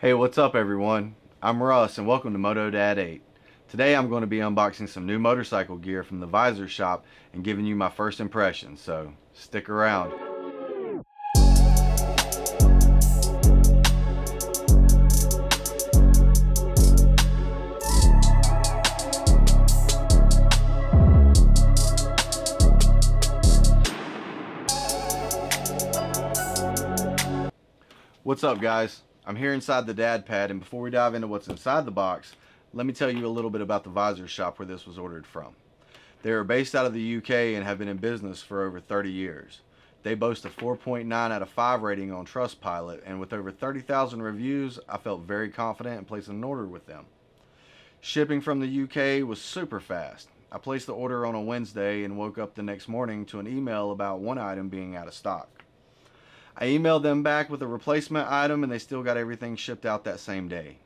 Hey, what's up everyone? I'm Russ and welcome to Moto Dad 8. Today I'm going to be unboxing some new motorcycle gear from the Visor shop and giving you my first impressions, so stick around. What's up guys? I'm here inside the dad pad, and before we dive into what's inside the box, let me tell you a little bit about the Visor shop where this was ordered from. They are based out of the UK and have been in business for over 30 years. They boast a 4.9 out of 5 rating on Trustpilot, and with over 30,000 reviews, I felt very confident in placing an order with them. Shipping from the UK was super fast. I placed the order on a Wednesday and woke up the next morning to an email about one item being out of stock. I emailed them back with a replacement item and they still got everything shipped out that same day.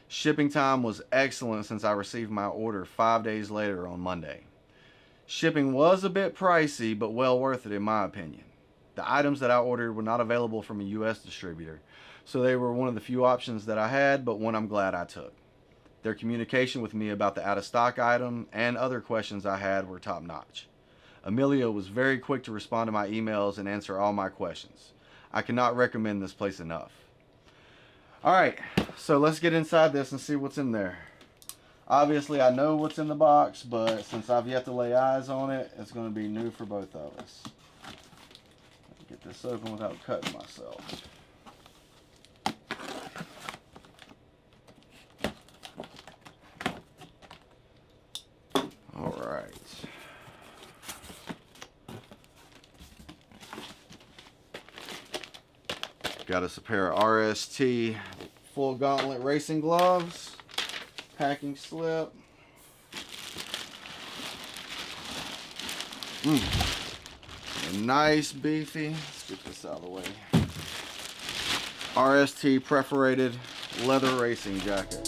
Shipping time was excellent since I received my order 5 days later on Monday. Shipping was a bit pricey, but well worth it in my opinion. The items that I ordered were not available from a US distributor, so they were one of the few options that I had, but one I'm glad I took. Their communication with me about the out of stock item and other questions I had were top notch. Amelia was very quick to respond to my emails and answer all my questions. I cannot recommend this place enough. Alright, so let's get inside this and see what's in there. Obviously I know what's in the box, but since I've yet to lay eyes on it, it's going to be new for both of us. Get this open without cutting myself. Alright. Got us a pair of RST full gauntlet racing gloves, packing slip. Nice beefy, let's get this out of the way, RST perforated leather racing jacket.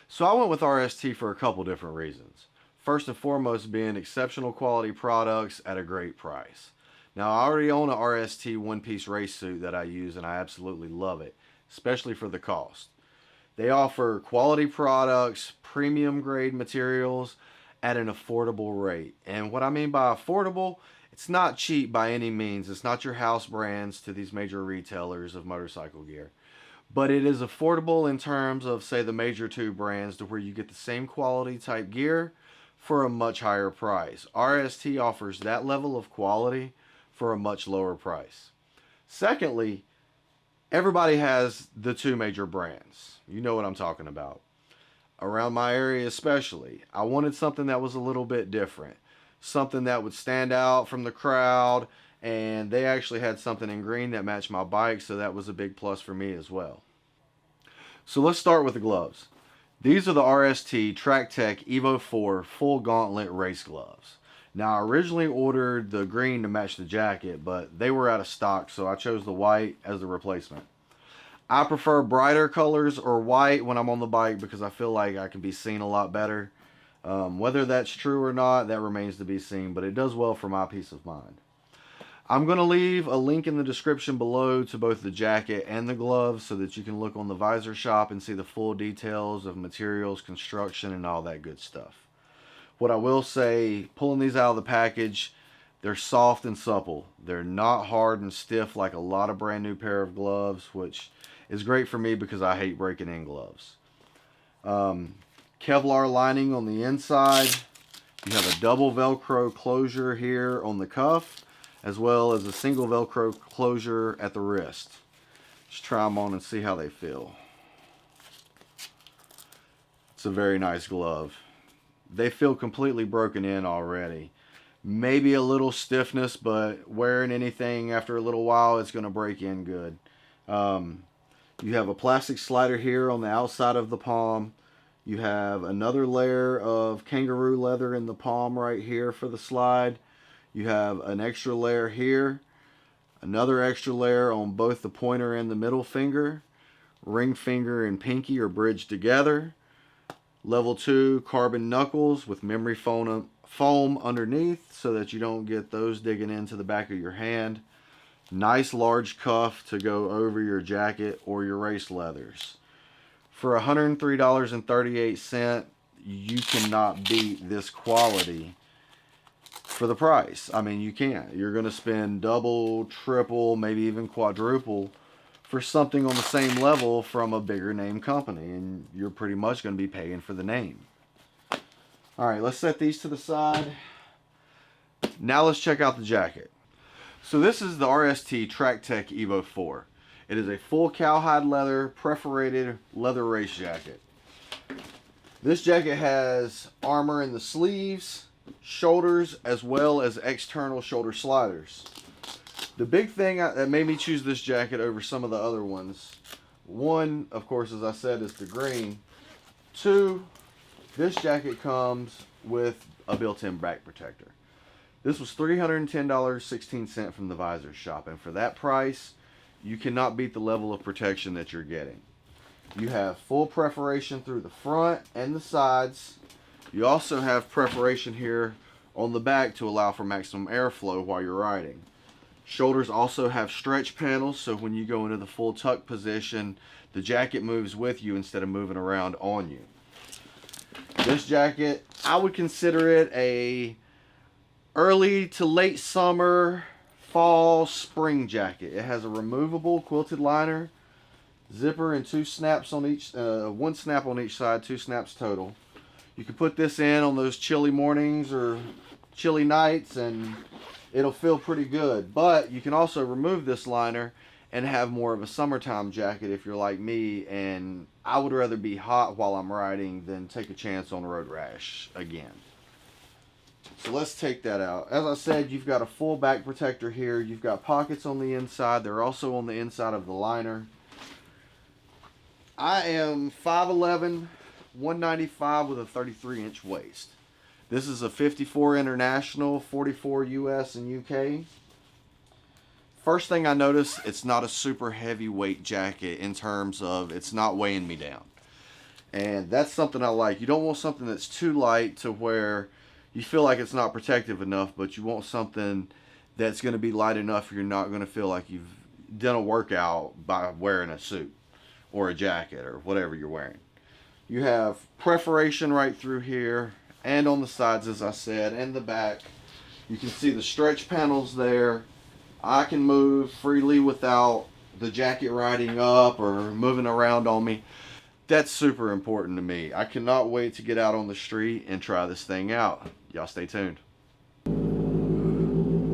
So I went with RST for a couple different reasons. First and foremost being exceptional quality products at a great price. Now I already own an RST one-piece race suit that I use and I absolutely love it, especially for the cost. They offer quality products, premium grade materials at an affordable rate. And what I mean by affordable, it's not cheap by any means. It's not your house brands to these major retailers of motorcycle gear. But it is affordable in terms of, say, the major two brands to where you get the same quality type gear for a much higher price. RST offers that level of quality for a much lower price. Secondly, everybody has the two major brands. You know what I'm talking about. Around my area especially, I wanted something that was a little bit different. Something that would stand out from the crowd, and they actually had something in green that matched my bike, so that was a big plus for me as well. So let's start with the gloves. These are the RST Track Tech Evo 4 full gauntlet race gloves. Now I originally ordered the green to match the jacket, but they were out of stock, so I chose the white as the replacement. I prefer brighter colors or white when I'm on the bike because I feel like I can be seen a lot better. Whether that's true or not, that remains to be seen, but it does well for my peace of mind. I'm going to leave a link in the description below to both the jacket and the gloves so that you can look on the Visor shop and see the full details of materials, construction, and all that good stuff. What I will say, pulling these out of the package, they're soft and supple. They're not hard and stiff like a lot of brand new pair of gloves, which is great for me because I hate breaking in gloves. Kevlar lining on the inside. You have a double Velcro closure here on the cuff, as well as a single Velcro closure at the wrist. Just try them on and see how they feel. It's a very nice glove. they feel completely broken in already. Maybe a little stiffness, but wearing anything after a little while, it's going to break in good. You have a plastic slider here on the outside of the palm. You have another layer of kangaroo leather in the palm right here for the slide. You have an extra layer here, another extra layer on both the pointer and the middle finger. Ring finger and pinky are bridged together. Level 2 carbon knuckles with memory foam underneath so that you don't get those digging into the back of your hand. Nice large cuff to go over your jacket or your race leathers. For $103.38, you cannot beat this quality for the price. I mean, you can't. You're going to spend double, triple, maybe even quadruple for something on the same level from a bigger name company, and you're pretty much going to be paying for the name. All right, let's set these to the side. Now let's check out the jacket. So this is the RST Track Tech Evo 4. It is a full cowhide leather, perforated leather race jacket. This jacket has armor in the sleeves, shoulders, as well as external shoulder sliders. The big thing that made me choose this jacket over some of the other ones, one, of course, as I said, is the green. Two, this jacket comes with a built-in back protector. This was $310.16 from the Visor shop, and for that price, you cannot beat the level of protection that you're getting. You have full perforation through the front and the sides. You also have perforation here on the back to allow for maximum airflow while you're riding. Shoulders also have stretch panels, so when you go into the full tuck position, the jacket moves with you instead of moving around on you. This jacket, I would consider it a early to late summer, fall, spring jacket. It has a removable quilted liner, zipper, and two snaps on each, one snap on each side, two snaps total. You can put this in on those chilly mornings or chilly nights and it'll feel pretty good. But you can also remove this liner and have more of a summertime jacket if you're like me, and I would rather be hot while I'm riding than take a chance on road rash again. So let's take that out. As I said, you've got a full back protector here. You've got pockets on the inside. They're also on the inside of the liner. I am 5'11", 195 with a 33-inch waist. This is a 54 international, 44 US and UK. First thing I notice, it's not a super heavyweight jacket in terms of it's not weighing me down. And that's something I like. You don't want something that's too light to where you feel like it's not protective enough, but you want something that's going to be light enough you're not going to feel like you've done a workout by wearing a suit or a jacket or whatever you're wearing. You have perforation right through here and on the sides, as I said, and the back. You can see the stretch panels there. I can move freely without the jacket riding up or moving around on me. That's super important to me. I cannot wait to get out on the street and try this thing out. Y'all stay tuned.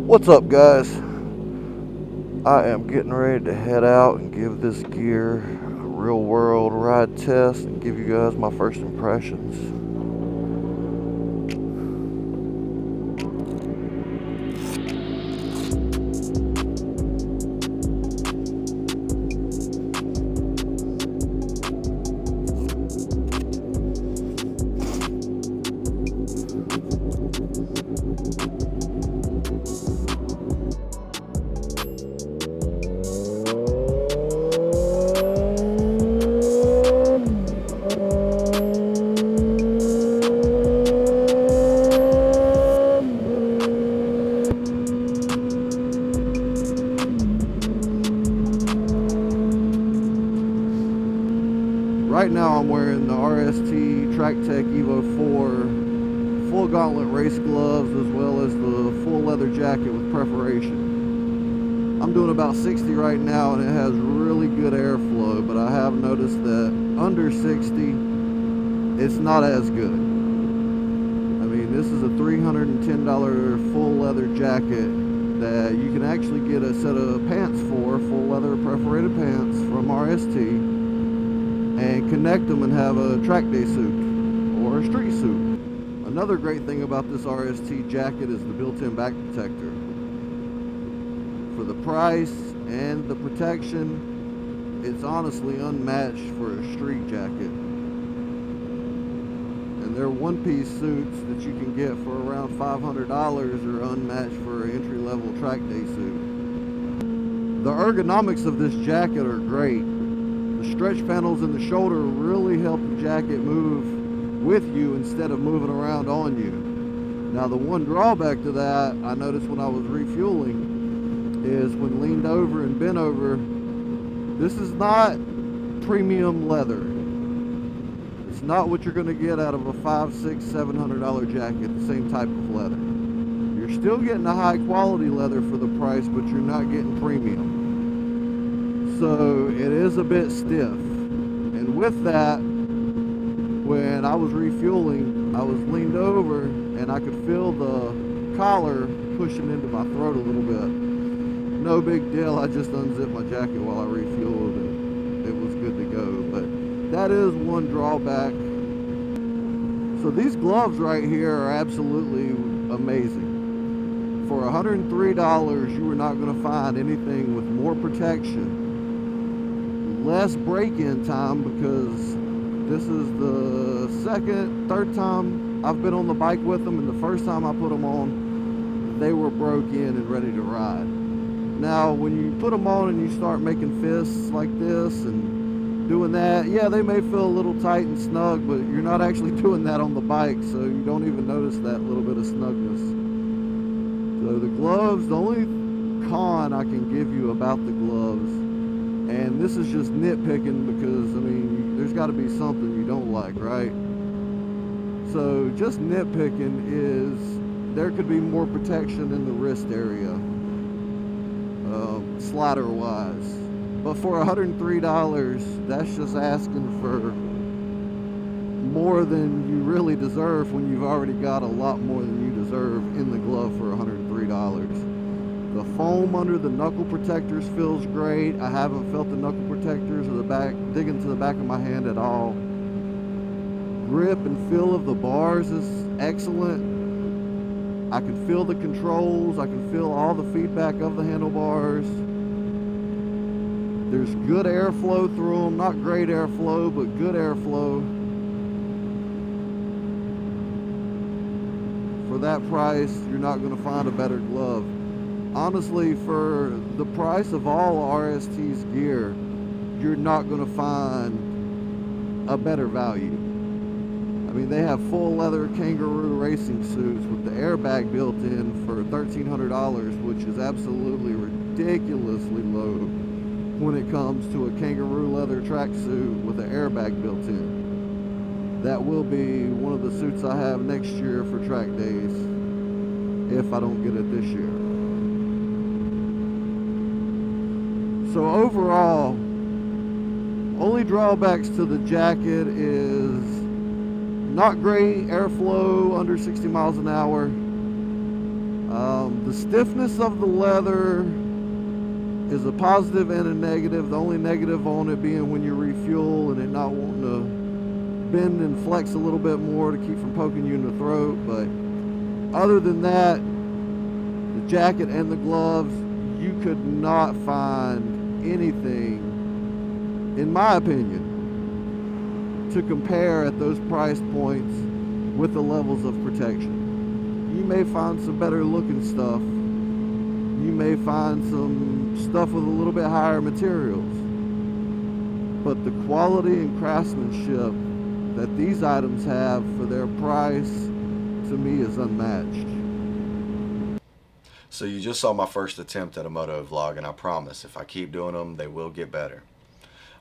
What's up, guys? I am getting ready to head out and give this gear a real world ride test and give you guys my first impressions. Right now I'm wearing the RST Track Tech Evo 4 full gauntlet race gloves as well as the full leather jacket with perforation. I'm doing about 60 right now and it has really good airflow, but I have noticed that under 60 it's not as good. I mean, this is a $310 full leather jacket that you can actually get a set of pants for, full leather perforated pants from RST, and connect them and have a track day suit or a street suit. Another great thing about this RST jacket is the built-in back protector. For the price and the protection, it's honestly unmatched for a street jacket. And their one-piece suits that you can get for around $500 are unmatched for an entry-level track day suit. The ergonomics of this jacket are great. The stretch panels in the shoulder really help the jacket move with you instead of moving around on you. Now the one drawback to that I noticed when I was refueling is when leaned over and bent over, this is not premium leather. It's not what you're going to get out of a $500, $600, $700 jacket, the same type of leather. You're still getting a high quality leather for the price, but you're not getting premium. So it is a bit stiff. And with that, when I was refueling, I was leaned over and I could feel the collar pushing into my throat a little bit. No big deal, I just unzipped my jacket while I refueled and it was good to go. But that is one drawback. So these gloves right here are absolutely amazing. For $103, you are not going to find anything with more protection, less break-in time, because this is the third time I've been on the bike with them, and the first time I put them on, they were broke in and ready to ride. Now, when you put them on and you start making fists like this and doing that, yeah, they may feel a little tight and snug, but you're not actually doing that on the bike, so you don't even notice that little bit of snugness. So the gloves, the only con I can give you about the gloves, and this is just nitpicking because, I mean, there's got to be something you don't like, right? So just nitpicking is there could be more protection in the wrist area, slider-wise. But for $103, that's just asking for more than you really deserve when you've already got a lot more than you deserve in the glove for $103. The foam under the knuckle protectors feels great. I haven't felt the knuckle protectors or the back digging to the back of my hand at all. Grip and feel of the bars is excellent. I can feel the controls. I can feel all the feedback of the handlebars. There's good airflow through them. Not great airflow, but good airflow. For that price, you're not going to find a better glove. Honestly, for the price of all RST's gear, you're not going to find a better value. I mean, they have full leather kangaroo racing suits with the airbag built in for $1,300, which is absolutely ridiculously low when it comes to a kangaroo leather tracksuit with an airbag built in. That will be one of the suits I have next year for track days, if I don't get it this year. So overall, only drawbacks to the jacket is not great airflow under 60 miles an hour. The stiffness of the leather is a positive and a negative. The only negative on it being when you refuel and it not wanting to bend and flex a little bit more to keep from poking you in the throat. But other than that, the jacket and the gloves, you could not find anything, in my opinion, to compare at those price points with the levels of protection. You may find some better looking stuff. You may find some stuff with a little bit higher materials. But the quality and craftsmanship that these items have for their price, to me, is unmatched. So you just saw my first attempt at a moto vlog, and I promise if I keep doing them, they will get better.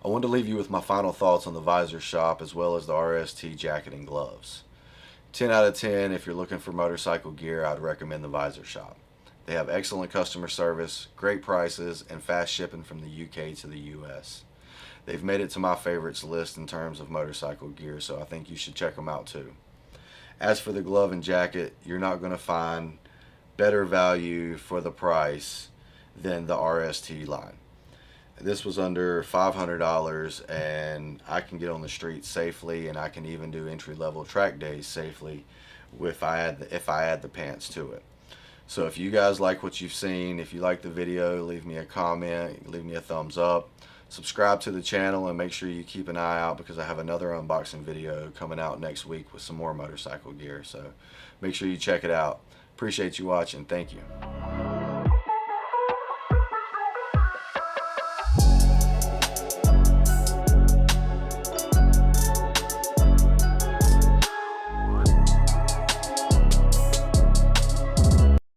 I want to leave you with my final thoughts on the Visor shop as well as the RST jacket and gloves. 10 out of 10, if you're looking for motorcycle gear, I'd recommend the Visor shop. They have excellent customer service, great prices, and fast shipping from the UK to the US. They've made it to my favorites list in terms of motorcycle gear, so I think you should check them out too. As for the glove and jacket, you're not going to find better value for the price than the RST line. This was under $500, and I can get on the street safely, and I can even do entry-level track days safely if I add the pants to it. So if you guys like what you've seen, if you like the video, leave me a comment, leave me a thumbs up, subscribe to the channel, and make sure you keep an eye out because I have another unboxing video coming out next week with some more motorcycle gear. So make sure you check it out. Appreciate you watching. Thank you.